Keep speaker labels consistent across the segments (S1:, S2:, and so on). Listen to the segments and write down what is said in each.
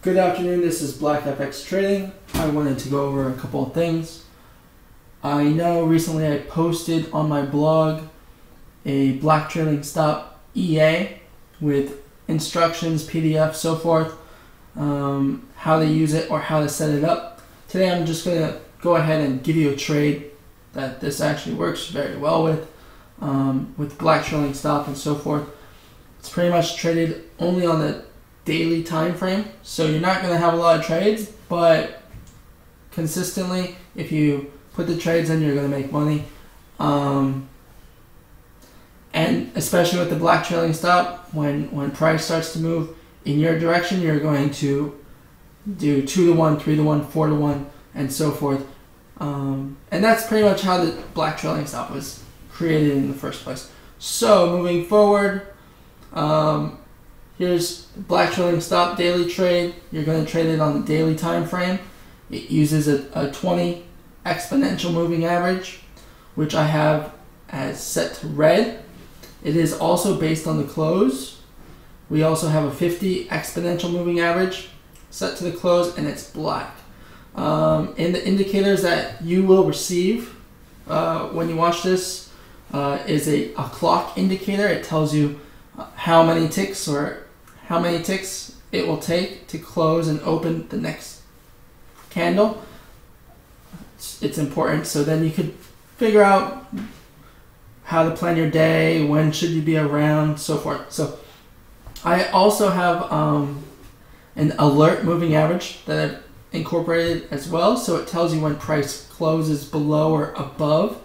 S1: Good afternoon, this is Black FX Trading. I wanted to go over a couple of things. I know recently I posted on my blog a Black Trailing Stop EA with instructions, PDF, so forth, how to use it or how to set it up. Today I'm just going to go ahead and give you a trade that this actually works very well with Black Trailing Stop and so forth. It's pretty much traded only on the daily time frame, so you're not going to have a lot of trades, but consistently if you put the trades in, you're going to make money. And especially with the Black Trailing Stop, when price starts to move in your direction, you're going to do 2 to 1, 3 to 1, 4 to 1, and so forth. And that's pretty much how the Black Trailing Stop was created in the first place. So moving forward, here's Black Trailing Stop daily trade. You're going to trade it on the daily time frame. It uses a 20 exponential moving average, which I have as set to red. It is also based on the close. We also have a 50 exponential moving average set to the close, and it's black. In the indicators that you will receive when you watch this is a clock indicator. It tells you how many ticks it will take to close and open the next candle. It's important, so then you could figure out how to plan your day, when should you be around, so forth. So I also have an alert moving average that I've incorporated as well, so it tells you when price closes below or above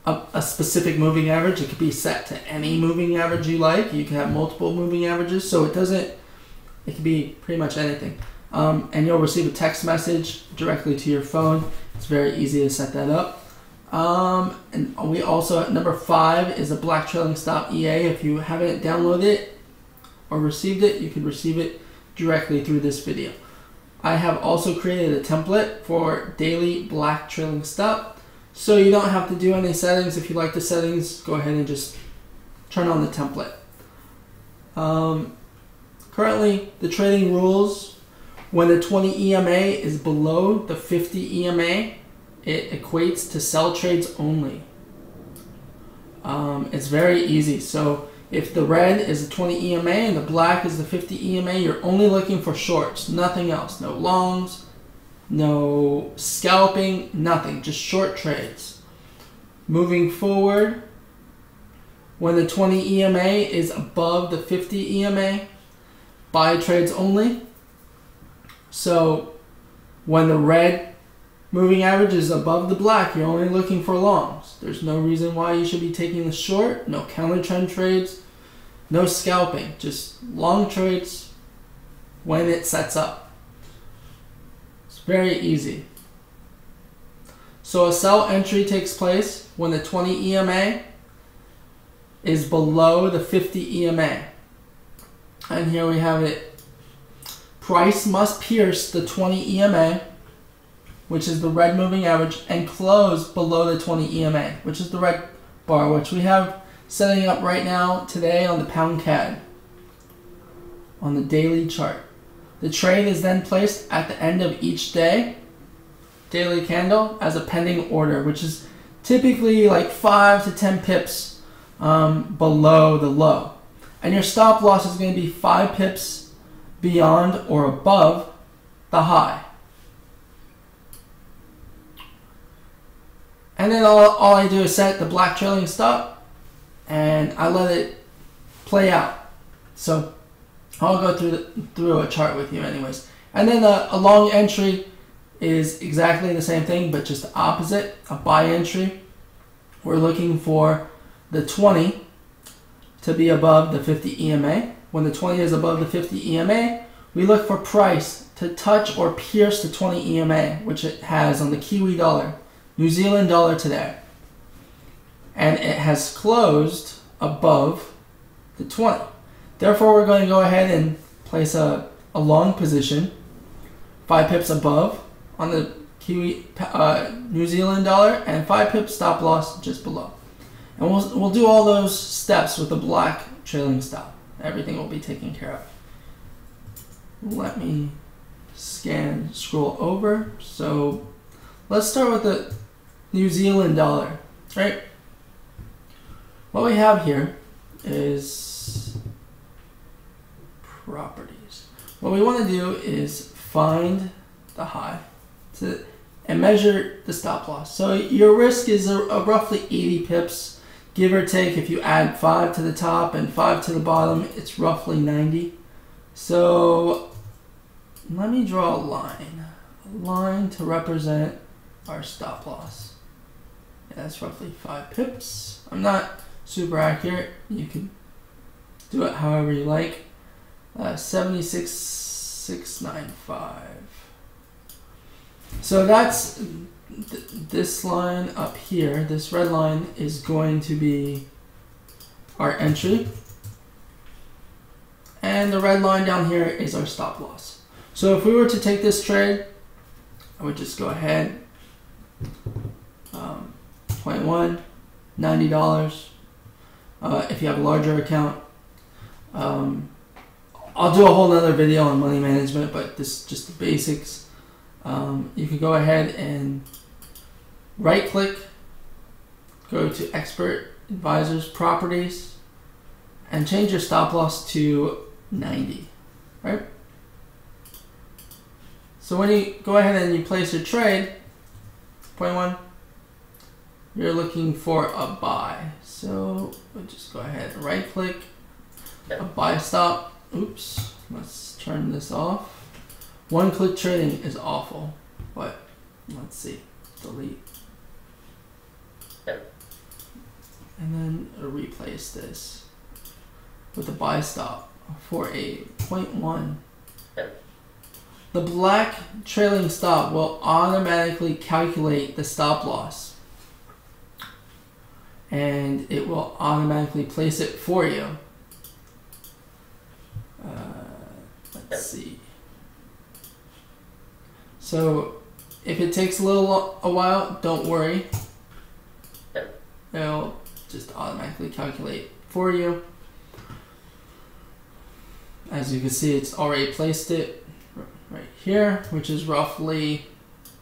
S1: a specific moving average. It could be set to any moving average you like. You can have multiple moving averages, so it could be pretty much anything. And you'll receive a text message directly to your phone. It's very easy to set that up. And we also, number 5 is a Black Trailing Stop EA. If you haven't downloaded it or received it, you can receive it directly through this video. I have also created a template for daily Black Trailing Stop, so you don't have to do any settings. If you like the settings, go ahead and just turn on the template. Currently, the trading rules, when the 20 EMA is below the 50 EMA, it equates to sell trades only. It's very easy. So if the red is the 20 EMA and the black is the 50 EMA, you're only looking for shorts, nothing else. No longs, no scalping, nothing, just short trades. Moving forward, when the 20 EMA is above the 50 EMA, buy trades only. So when the red moving average is above the black, you're only looking for longs. There's no reason why you should be taking the short, no counter trend trades, no scalping, just long trades when it sets up. It's very easy. So a sell entry takes place when the 20 EMA is below the 50 EMA. And here we have it. Price must pierce the 20 EMA, which is the red moving average, and close below the 20 EMA, which is the red bar, which we have setting up right now today on the pound CAD on the daily chart. The trade is then placed at the end of each day, daily candle, as a pending order, which is typically like 5 to 10 pips below the low. And your stop loss is going to be 5 pips beyond or above the high. And then all I do is set the Black Trailing Stop and I let it play out. So I'll go through a chart with you anyways. And then a long entry is exactly the same thing, but just the opposite, a buy entry. We're looking for the 20 to be above the 50 EMA. When the 20 is above the 50 EMA, we look for price to touch or pierce the 20 EMA, which it has on the Kiwi dollar, New Zealand dollar today. And it has closed above the 20. Therefore, we're going to go ahead and place a long position, 5 pips above on the Kiwi New Zealand dollar, and 5 pips stop loss just below. And we'll do all those steps with the Black Trailing Stop. Everything will be taken care of. Let me scroll over. So let's start with the New Zealand dollar, right? What we have here is properties. What we want to do is find the high and measure the stop loss. So your risk is a roughly 80 pips, give or take. If you add 5 to the top and 5 to the bottom, it's roughly 90. So let me draw a line to represent our stop loss. Yeah, that's roughly 5 pips. I'm not super accurate. You can do it however you like. 76,695. So that's this line up here. This red line is going to be our entry, and the red line down here is our stop loss. So if we were to take this trade, I would just go ahead, 0.1, $90. If you have a larger account, I'll do a whole nother video on money management, but this is just the basics. You can go ahead and right click, go to Expert Advisors Properties, and change your stop loss to 90, right? So when you go ahead and you place your trade, 0.1, you're looking for a buy. So we'll just go ahead and right click, a buy stop. Oops, let's turn this off. One click trading is awful, but let's see, delete. And then replace this with a buy stop for a 0.1. The black trailing stop will automatically calculate the stop loss, and it will automatically place it for you. Let's see. So if it takes a while, don't worry. It'll just automatically calculate for you. As you can see, it's already placed it right here, which is roughly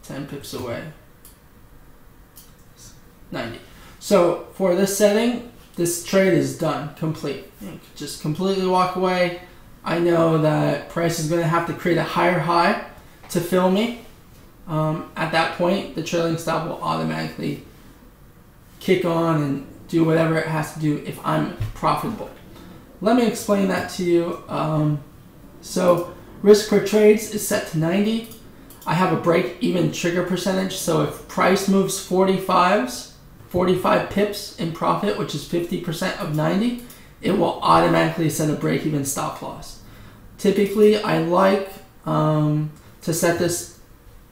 S1: 10 pips away. 90. So for this setting, this trade is done, complete. You can just completely walk away. I know that price is going to have to create a higher high to fill me. At that point, the trailing stop will automatically kick on and do whatever it has to do if I'm profitable. Let me explain that to you. So risk per trades is set to 90. I have a break-even trigger percentage. So if price moves 45 pips in profit, which is 50% of 90, it will automatically set a break-even stop loss. Typically, I like to set this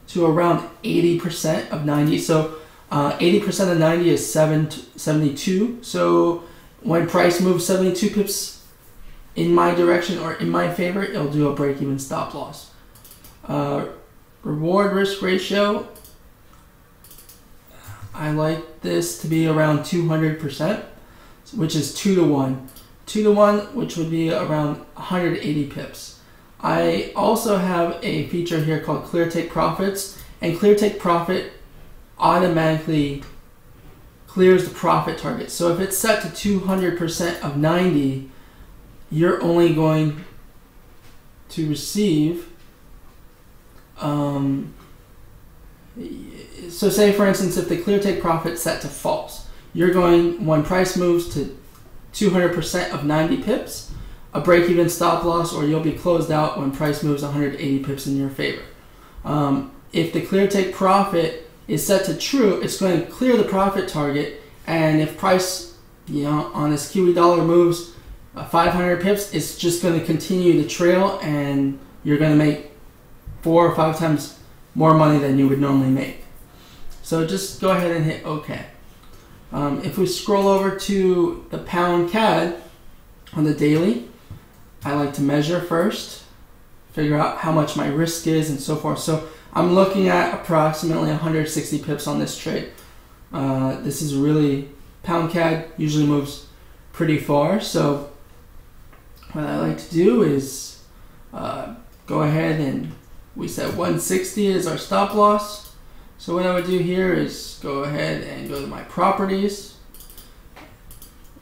S1: to around 80% of 90. So 80% of 90 is 72. So when price moves 72 pips in my direction or in my favor, it'll do a break-even stop loss. Reward risk ratio, I like this to be around 200%, which is 2 to 1. 2 to 1, which would be around 180 pips. I also have a feature here called Clear Take Profits, and Clear Take Profit automatically clears the profit target. So if it's set to 200% of 90, you're only going to receive, so say for instance, if the Clear Take Profit set to false, you're going, when price moves to 200% of 90 pips, a break-even stop loss, or you'll be closed out when price moves 180 pips in your favor. If the Clear Take Profit is set to true, it's going to clear the profit target, and if price, on this Kiwi dollar moves 500 pips, it's just going to continue to trail, and you're going to make 4 or 5 times more money than you would normally make. So just go ahead and hit OK. If we scroll over to the pound CAD on the daily, I like to measure first, figure out how much my risk is and so forth. So I'm looking at approximately 160 pips on this trade. This is really, pound CAD usually moves pretty far. So what I like to do is go ahead and we said 160 is our stop loss. So what I would do here is go ahead and go to my properties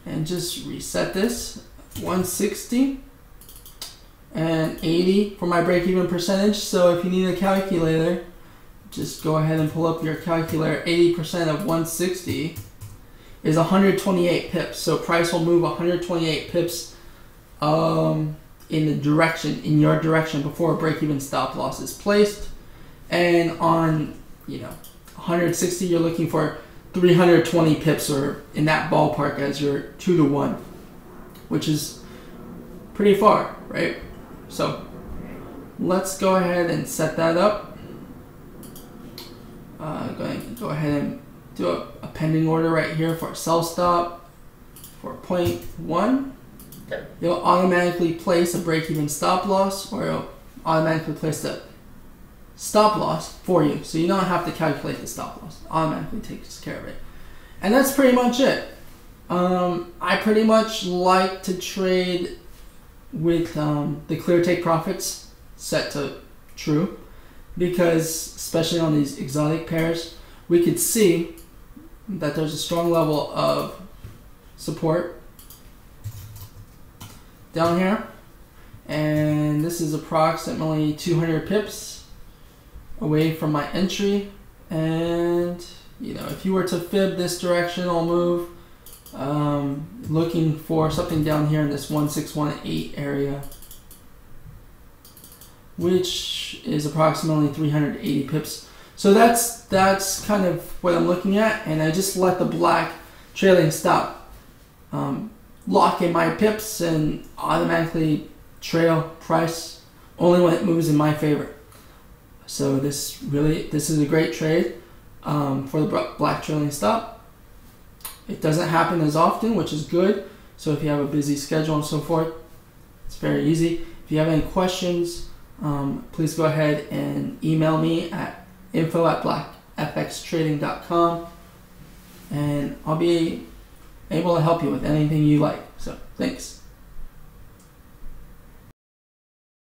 S1: and just reset this 160 and 80 for my break-even percentage. So if you need a calculator, just go ahead and pull up your calculator. 80% of 160 is 128 pips. So price will move 128 pips in your direction before a break-even stop loss is placed. And on 160, you're looking for 320 pips, or in that ballpark, as your 2 to 1, which is pretty far, right? So let's go ahead and set that up. Go ahead and do a pending order right here for a sell stop for 0.1. You'll automatically place a break-even stop loss, or it'll automatically place the stop loss for you. So you don't have to calculate the stop loss. It automatically takes care of it. And that's pretty much it. I pretty much like to trade with the clear take profits set to true, because especially on these exotic pairs, we could see that there's a strong level of support down here, and this is approximately 200 pips away from my entry. And if you were to fib this directional move, looking for something down here in this 1618 area, which is approximately 380 pips. So that's kind of what I'm looking at, and I just let the black trailing stop lock in my pips and automatically trail price only when it moves in my favor. So this is a great trade for the black trailing stop. It doesn't happen as often, which is good. So if you have a busy schedule and so forth, it's very easy. If you have any questions, please go ahead and email me at info@blackfxtrading.com, and I'll be able to help you with anything you like. So thanks.